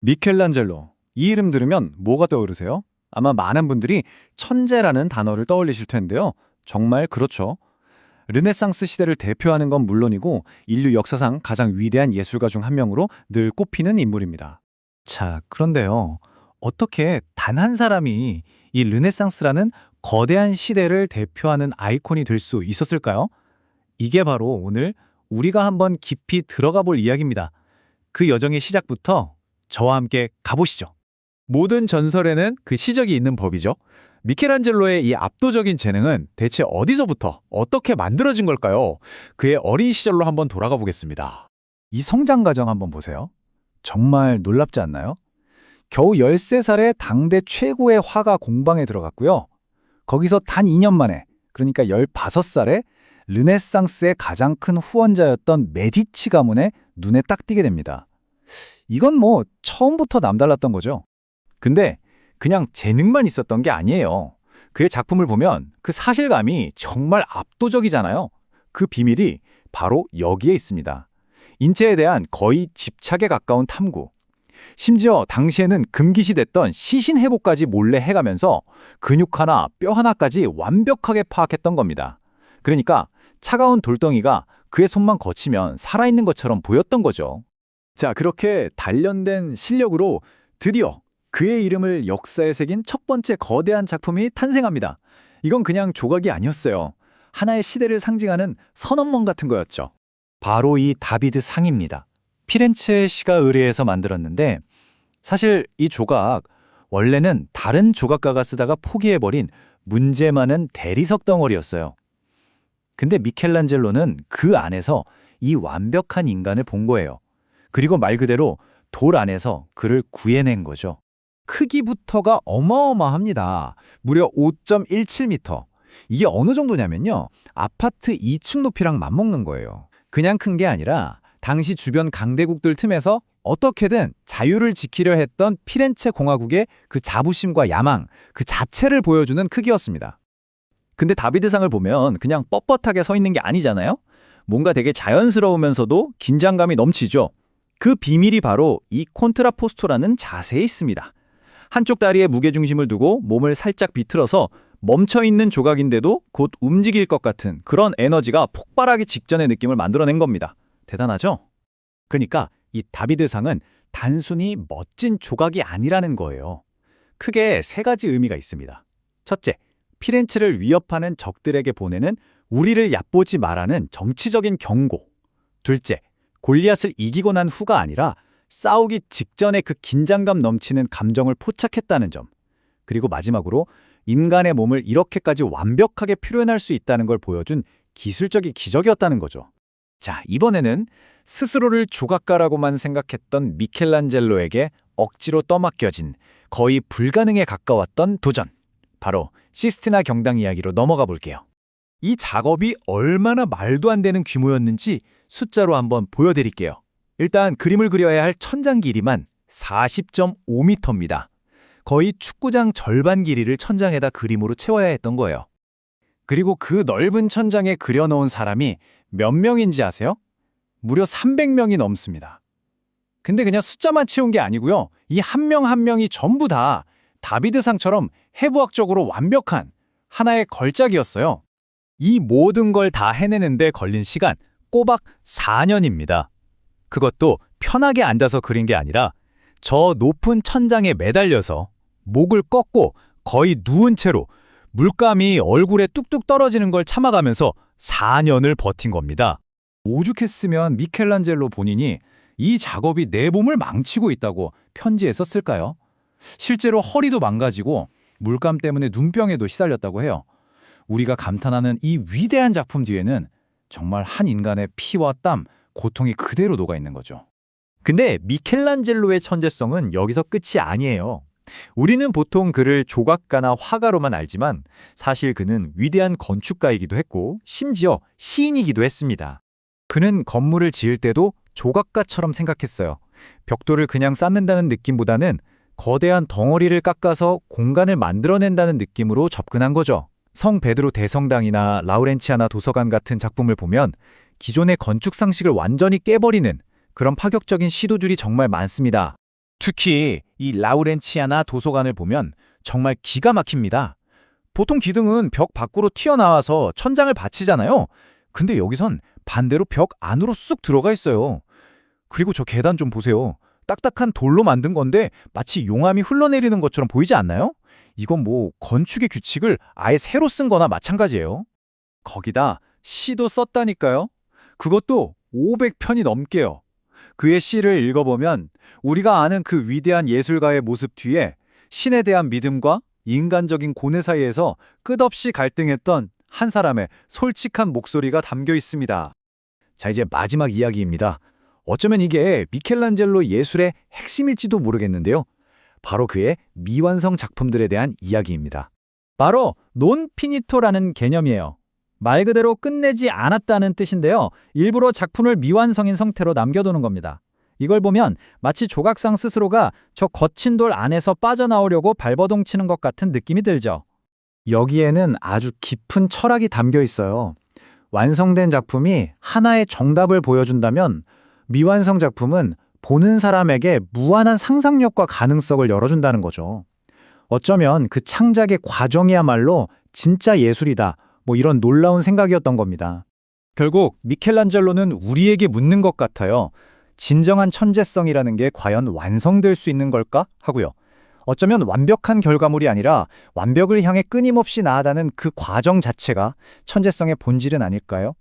미켈란젤로. 이 이름 들으면 뭐가 떠오르세요? 아마 많은 분들이 천재라는 단어를 떠올리실 텐데요. 정말 그렇죠. 르네상스 시대를 대표하는 건 물론이고 인류 역사상 가장 위대한 예술가 중 한 명으로 늘 꼽히는 인물입니다. 자, 그런데요. 어떻게 단 한 사람이 이 르네상스라는 거대한 시대를 대표하는 아이콘이 될 수 있었을까요? 이게 바로 오늘 우리가 한번 깊이 들어가 볼 이야기입니다. 그 여정의 시작부터 저와 함께 가보시죠. 모든 전설에는 그 시적이 있는 법이죠. 미켈란젤로의 이 압도적인 재능은 대체 어디서부터 어떻게 만들어진 걸까요? 그의 어린 시절로 한번 돌아가 보겠습니다. 이 성장 과정 한번 보세요. 정말 놀랍지 않나요? 겨우 13살에 당대 최고의 화가 공방에 들어갔고요. 거기서 단 2년 만에, 그러니까 15살에 르네상스의 가장 큰 후원자였던 메디치 가문의 눈에 딱 띄게 됩니다. 이건 뭐 처음부터 남달랐던 거죠. 근데 그냥 재능만 있었던 게 아니에요. 그의 작품을 보면 그 사실감이 정말 압도적이잖아요. 그 비밀이 바로 여기에 있습니다. 인체에 대한 거의 집착에 가까운 탐구. 심지어 당시에는 금기시됐던 시신 회복까지 몰래 해가면서 근육 하나, 뼈 하나까지 완벽하게 파악했던 겁니다. 그러니까 차가운 돌덩이가 그의 손만 거치면 살아있는 것처럼 보였던 거죠. 자, 그렇게 단련된 실력으로 드디어 그의 이름을 역사에 새긴 첫 번째 거대한 작품이 탄생합니다. 이건 그냥 조각이 아니었어요. 하나의 시대를 상징하는 선언문 같은 거였죠. 바로 이 다비드 상입니다. 피렌체 시가 의뢰해서 만들었는데 사실 이 조각 원래는 다른 조각가가 쓰다가 포기해버린 문제 많은 대리석 덩어리였어요. 근데 미켈란젤로는 그 안에서 이 완벽한 인간을 본 거예요. 그리고 말 그대로 돌 안에서 그를 구해낸 거죠. 크기부터가 어마어마합니다. 무려 5.17m. 이게 어느 정도냐면요. 아파트 2층 높이랑 맞먹는 거예요. 그냥 큰 게 아니라 당시 주변 강대국들 틈에서 어떻게든 자유를 지키려 했던 피렌체 공화국의 그 자부심과 야망, 그 자체를 보여주는 크기였습니다. 근데 다비드상을 보면 그냥 뻣뻣하게 서 있는 게 아니잖아요? 뭔가 되게 자연스러우면서도 긴장감이 넘치죠. 그 비밀이 바로 이 콘트라포스토라는 자세에 있습니다. 한쪽 다리에 무게중심을 두고 몸을 살짝 비틀어서 멈춰있는 조각인데도 곧 움직일 것 같은 그런 에너지가 폭발하기 직전의 느낌을 만들어낸 겁니다. 대단하죠? 그러니까 이 다비드상은 단순히 멋진 조각이 아니라는 거예요. 크게 세 가지 의미가 있습니다. 첫째, 피렌체를 위협하는 적들에게 보내는 우리를 얕보지 말라는 정치적인 경고. 둘째, 골리앗을 이기고 난 후가 아니라 싸우기 직전에 그 긴장감 넘치는 감정을 포착했다는 점. 그리고 마지막으로 인간의 몸을 이렇게까지 완벽하게 표현할 수 있다는 걸 보여준 기술적인 기적이었다는 거죠. 자, 이번에는 스스로를 조각가라고만 생각했던 미켈란젤로에게 억지로 떠맡겨진 거의 불가능에 가까웠던 도전. 바로 시스티나 경당 이야기로 넘어가 볼게요. 이 작업이 얼마나 말도 안 되는 규모였는지 숫자로 한번 보여드릴게요. 일단 그림을 그려야 할 천장 길이만 40.5m입니다. 거의 축구장 절반 길이를 천장에다 그림으로 채워야 했던 거예요. 그리고 그 넓은 천장에 그려놓은 사람이 몇 명인지 아세요? 무려 300명이 넘습니다. 근데 그냥 숫자만 채운 게 아니고요. 이 한 명 한 명이 전부 다 다비드상처럼 해부학적으로 완벽한 하나의 걸작이었어요. 이 모든 걸 다 해내는데 걸린 시간 꼬박 4년입니다. 그것도 편하게 앉아서 그린 게 아니라 저 높은 천장에 매달려서 목을 꺾고 거의 누운 채로 물감이 얼굴에 뚝뚝 떨어지는 걸 참아가면서 4년을 버틴 겁니다. 오죽했으면 미켈란젤로 본인이 이 작업이 내 몸을 망치고 있다고 편지에 썼을까요? 실제로 허리도 망가지고 물감 때문에 눈병에도 시달렸다고 해요. 우리가 감탄하는 이 위대한 작품 뒤에는 정말 한 인간의 피와 땀, 고통이 그대로 녹아있는 거죠. 근데 미켈란젤로의 천재성은 여기서 끝이 아니에요. 우리는 보통 그를 조각가나 화가로만 알지만 사실 그는 위대한 건축가이기도 했고 심지어 시인이기도 했습니다. 그는 건물을 지을 때도 조각가처럼 생각했어요. 벽돌을 그냥 쌓는다는 느낌보다는 거대한 덩어리를 깎아서 공간을 만들어낸다는 느낌으로 접근한 거죠. 성 베드로 대성당이나 라우렌치아나 도서관 같은 작품을 보면 기존의 건축 상식을 완전히 깨버리는 그런 파격적인 시도들이 정말 많습니다. 특히 이 라우렌치아나 도서관을 보면 정말 기가 막힙니다. 보통 기둥은 벽 밖으로 튀어나와서 천장을 받치잖아요. 근데 여기선 반대로 벽 안으로 쑥 들어가 있어요. 그리고 저 계단 좀 보세요. 딱딱한 돌로 만든 건데 마치 용암이 흘러내리는 것처럼 보이지 않나요? 이건 뭐 건축의 규칙을 아예 새로 쓴 거나 마찬가지예요. 거기다 시도 썼다니까요. 그것도 500편이 넘게요. 그의 시를 읽어보면 우리가 아는 그 위대한 예술가의 모습 뒤에 신에 대한 믿음과 인간적인 고뇌 사이에서 끝없이 갈등했던 한 사람의 솔직한 목소리가 담겨 있습니다. 자, 이제 마지막 이야기입니다. 어쩌면 이게 미켈란젤로 예술의 핵심일지도 모르겠는데요. 바로 그의 미완성 작품들에 대한 이야기입니다. 바로 논 피니토라는 개념이에요. 말 그대로 끝내지 않았다는 뜻인데요. 일부러 작품을 미완성인 상태로 남겨두는 겁니다. 이걸 보면 마치 조각상 스스로가 저 거친 돌 안에서 빠져나오려고 발버둥 치는 것 같은 느낌이 들죠. 여기에는 아주 깊은 철학이 담겨 있어요. 완성된 작품이 하나의 정답을 보여준다면 미완성 작품은 보는 사람에게 무한한 상상력과 가능성을 열어준다는 거죠. 어쩌면 그 창작의 과정이야말로 진짜 예술이다. 뭐 이런 놀라운 생각이었던 겁니다. 결국 미켈란젤로는 우리에게 묻는 것 같아요. 진정한 천재성이라는 게 과연 완성될 수 있는 걸까? 하고요. 어쩌면 완벽한 결과물이 아니라 완벽을 향해 끊임없이 나아가는 그 과정 자체가 천재성의 본질은 아닐까요?